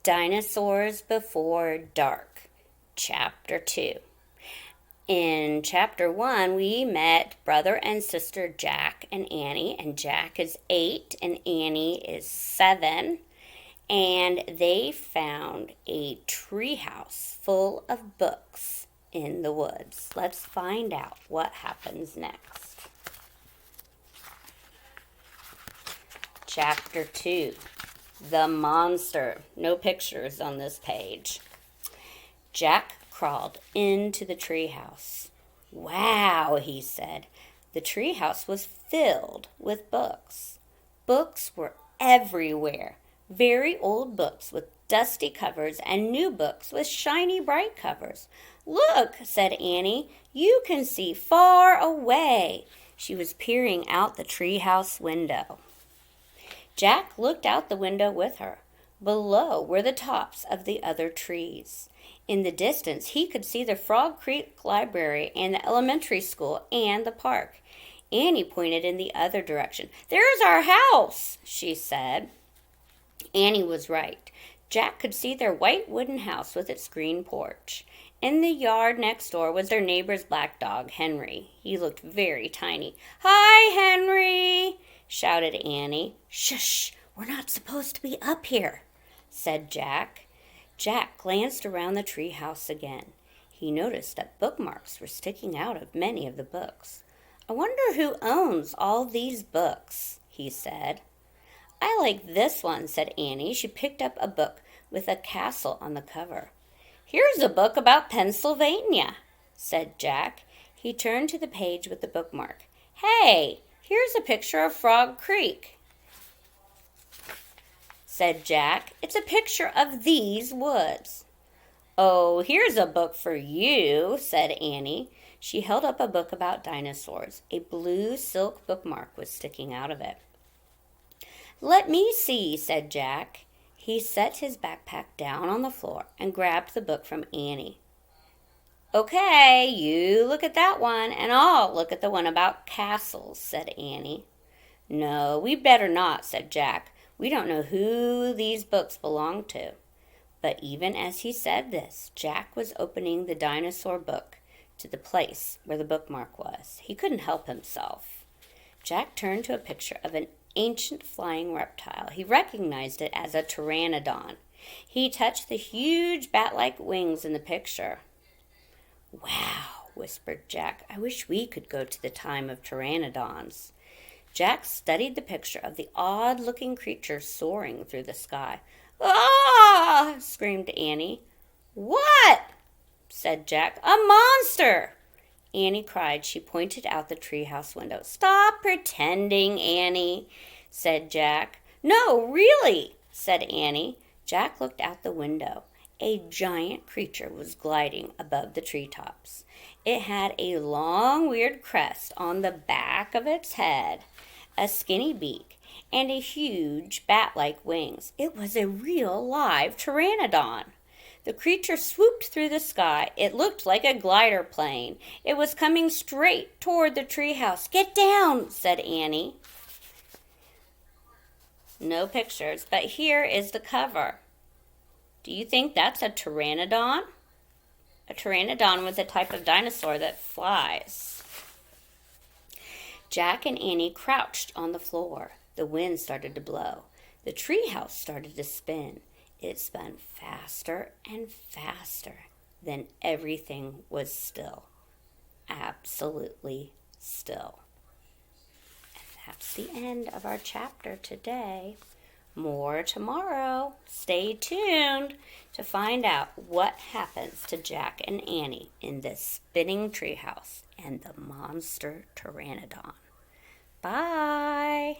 Dinosaurs Before Dark, Chapter 2. In Chapter 1, we met brother and sister Jack and Annie, and Jack is 8 and Annie is 7, and they found a treehouse full of books in the woods. Let's find out what happens next. Chapter 2. The monster. No pictures on this page. Jack crawled into the treehouse. Wow, he said. The treehouse was filled with books. Books were everywhere. Very old books with dusty covers and new books with shiny bright covers. Look, said Annie, you can see far away. She was peering out the treehouse window. Jack looked out the window with her. Below were the tops of the other trees. In the distance, he could see the Frog Creek Library and the elementary school and the park. Annie pointed in the other direction. There's our house, she said. Annie was right. Jack could see their white wooden house with its green porch. In the yard next door was their neighbor's black dog, Henry. He looked very tiny. Hi, Henry, shouted Annie. Shush, we're not supposed to be up here, said Jack. Jack glanced around the treehouse again. He noticed that bookmarks were sticking out of many of the books. I wonder who owns all these books, he said. I like this one, said Annie. She picked up a book with a castle on the cover. Here's a book about Pennsylvania, said Jack. He turned to the page with the bookmark. Hey, here's a picture of Frog Creek, said Jack. It's a picture of these woods. Oh, here's a book for you, said Annie. She held up a book about dinosaurs. A blue silk bookmark was sticking out of it. Let me see, said Jack. He set his backpack down on the floor and grabbed the book from Annie. Okay, you look at that one, and I'll look at the one about castles, said Annie. No, we better not, said Jack. We don't know who these books belong to. But even as he said this, Jack was opening the dinosaur book to the place where the bookmark was. He couldn't help himself. Jack turned to a picture of an ancient flying reptile. He recognized it as a pteranodon. He touched the huge bat-like wings in the picture. Wow, whispered Jack. I wish we could go to the time of pteranodons. Jack studied the picture of the odd-looking creature soaring through the sky. Ah! Screamed Annie. What? Said Jack. A monster! Annie cried. She pointed out the treehouse window. Stop pretending, Annie, said Jack. No, really, said Annie. Jack looked out the window. A giant creature was gliding above the treetops. It had a long, weird crest on the back of its head, a skinny beak, and a huge bat-like wings. It was a real live pteranodon. The creature swooped through the sky. It looked like a glider plane. It was coming straight toward the treehouse. Get down, said Annie. No pictures, but here is the cover. Do you think that's a pteranodon? A pteranodon was a type of dinosaur that flies. Jack and Annie crouched on the floor. The wind started to blow. The treehouse started to spin. It spun faster and faster. Then everything was still. Absolutely still. And that's the end of our chapter today. More tomorrow. Stay tuned to find out what happens to Jack and Annie in this spinning treehouse and the monster pteranodon. Bye.